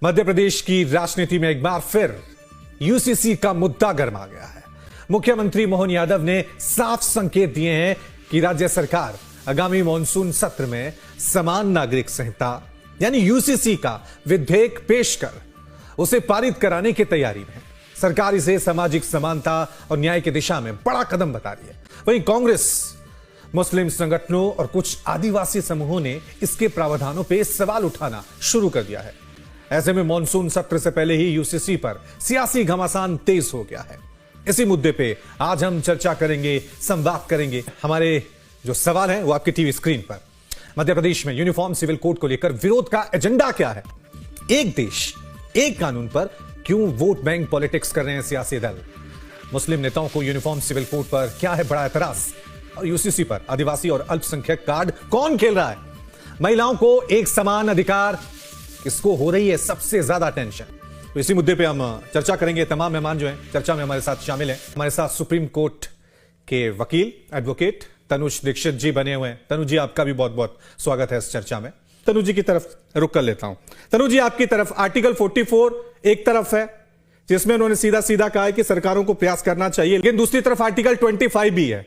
मध्य प्रदेश की राजनीति में एक बार फिर यूसीसी का मुद्दा गर्मा गया है। मुख्यमंत्री मोहन यादव ने साफ संकेत दिए हैं कि राज्य सरकार आगामी मॉनसून सत्र में समान नागरिक संहिता यानी यूसीसी का विधेयक पेश कर उसे पारित कराने की तैयारी में है। सरकार इसे सामाजिक समानता और न्याय की दिशा में बड़ा कदम बता रही है। वहीं कांग्रेस, मुस्लिम संगठनों और कुछ आदिवासी समूहों ने इसके प्रावधानों पर सवाल उठाना शुरू कर दिया है। ऐसे में मॉनसून सत्र से पहले ही यूसीसी पर सियासी घमासान तेज हो गया है। इसी मुद्दे पे आज हम चर्चा करेंगे, संवाद करेंगे। हमारे जो सवाल हैं वो आपकी टीवी स्क्रीन पर। मध्य प्रदेश में यूनिफॉर्म सिविल कोड को लेकर विरोध का एजेंडा क्या है? एक देश एक कानून पर क्यों वोट बैंक पॉलिटिक्स कर रहे हैं सियासी दल? मुस्लिम नेताओं को यूनिफॉर्म सिविल कोड पर क्या है बड़ा एतराज? और यूसीसी पर आदिवासी और अल्पसंख्यक कार्ड कौन खेल रहा है? महिलाओं को एक समान अधिकार किसको हो रही है सबसे ज्यादा टेंशन? तो इसी मुद्दे पे हम चर्चा करेंगे। तमाम मेहमान जो हैं चर्चा में हमारे साथ शामिल हैं। हमारे साथ सुप्रीम कोर्ट के वकील एडवोकेट तनुज दीक्षित जी बने हुए हैं। तनुज जी, आपका भी बहुत बहुत स्वागत है इस चर्चा में। तनुज जी की तरफ रुक कर लेता हूं। तनुज जी, आपकी तरफ आर्टिकल 44 एक तरफ है जिसमें उन्होंने सीधा सीधा कहा है कि सरकारों को प्रयास करना चाहिए, लेकिन दूसरी तरफ आर्टिकल 25 भी है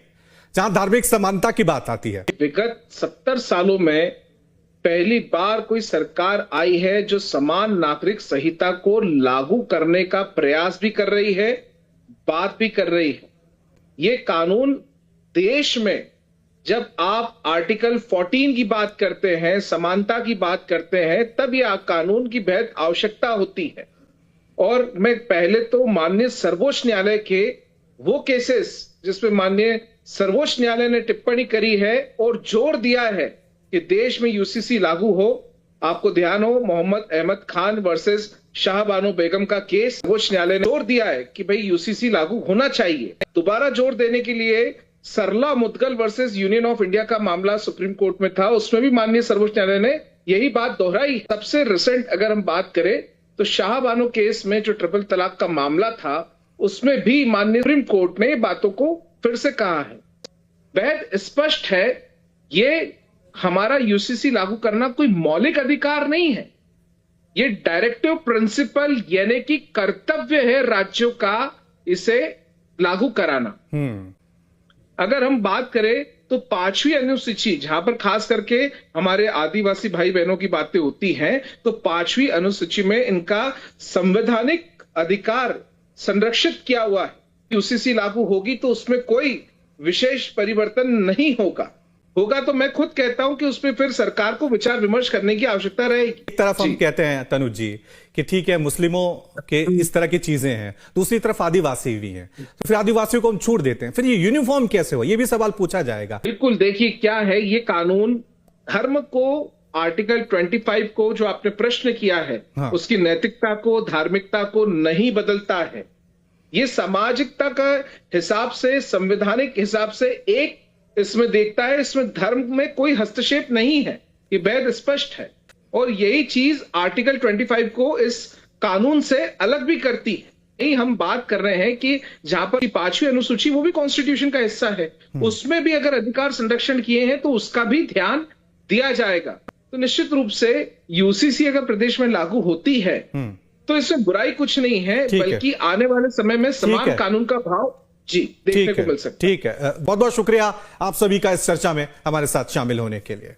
जहां धार्मिक समानता की बात आती है। विगत 70 सालों में पहली बार कोई सरकार आई है जो समान नागरिक संहिता को लागू करने का प्रयास भी कर रही है, बात भी कर रही है। ये कानून देश में जब आप आर्टिकल 14 की बात करते हैं, समानता की बात करते हैं, तब यह कानून की बेहद आवश्यकता होती है। और मैं पहले तो माननीय सर्वोच्च न्यायालय के वो केसेस जिसमें माननीय सर्वोच्च न्यायालय ने टिप्पणी करी है और जोर दिया है कि देश में यूसीसी लागू हो। आपको ध्यान हो, मोहम्मद अहमद खान वर्सेस शाहबानो बेगम का केस सर्वोच्च न्यायालय ने जोर दिया है कि भाई यूसीसी लागू होना चाहिए। दोबारा जोर देने के लिए Sarla Mudgal versus union of India का मामला सुप्रीम कोर्ट में था, उसमें भी माननीय सर्वोच्च न्यायालय ने यही बात दोहराई। सबसे रिसेंट अगर हम बात करें तो शाहबानो केस में जो ट्रिपल तलाक का मामला था, उसमें भी माननीय सुप्रीम कोर्ट ने बातों को फिर से कहा है। बेहद स्पष्ट है, ये हमारा यूसीसी लागू करना कोई मौलिक अधिकार नहीं है, ये डायरेक्टिव प्रिंसिपल यानी कि कर्तव्य है राज्यों का इसे लागू कराना। अगर हम बात करें तो 5वीं अनुसूची, जहां पर खास करके हमारे आदिवासी भाई बहनों की बातें होती हैं, तो 5वीं अनुसूची में इनका संवैधानिक अधिकार संरक्षित किया हुआ है। यूसीसी लागू होगी तो उसमें कोई विशेष परिवर्तन नहीं होगा तो मैं खुद कहता हूं कि उसमें फिर सरकार को विचार विमर्श करने की आवश्यकता रहेगी। एक तरफ हम कहते हैं तनुज जी कि ठीक है मुस्लिमों के इस तरह की चीजें हैं, दूसरी तरफ आदिवासी भी हैं, तो फिर आदिवासियों को हम छूट देते हैं, फिर ये यूनिफॉर्म कैसे हो? ये भी सवाल पूछा जाएगा। बिल्कुल, देखिए क्या है ये कानून, धर्म को, आर्टिकल 25 को जो आपने प्रश्न किया है, हाँ, उसकी नैतिकता को, धार्मिकता को नहीं बदलता है। ये सामाजिकता का हिसाब से, संवैधानिक हिसाब से एक इसमें देखता है, इसमें धर्म में कोई हस्तक्षेप नहीं है, ये बेहद स्पष्ट है। और यही चीज आर्टिकल 25 को इस कानून से अलग भी करती है। यही हम बात कर रहे हैं कि जहां पर 5वीं अनुसूची वो भी कॉन्स्टिट्यूशन का हिस्सा है, उसमें भी अगर अधिकार संरक्षण किए हैं तो उसका भी ध्यान दिया जाएगा। तो निश्चित रूप से यूसीसी अगर प्रदेश में लागू होती है तो इसमें बुराई कुछ नहीं है, बल्कि आने वाले समय में समान कानून का भाव जी देखने को मिल सकता है। ठीक है, बहुत बहुत शुक्रिया आप सभी का इस चर्चा में हमारे साथ शामिल होने के लिए।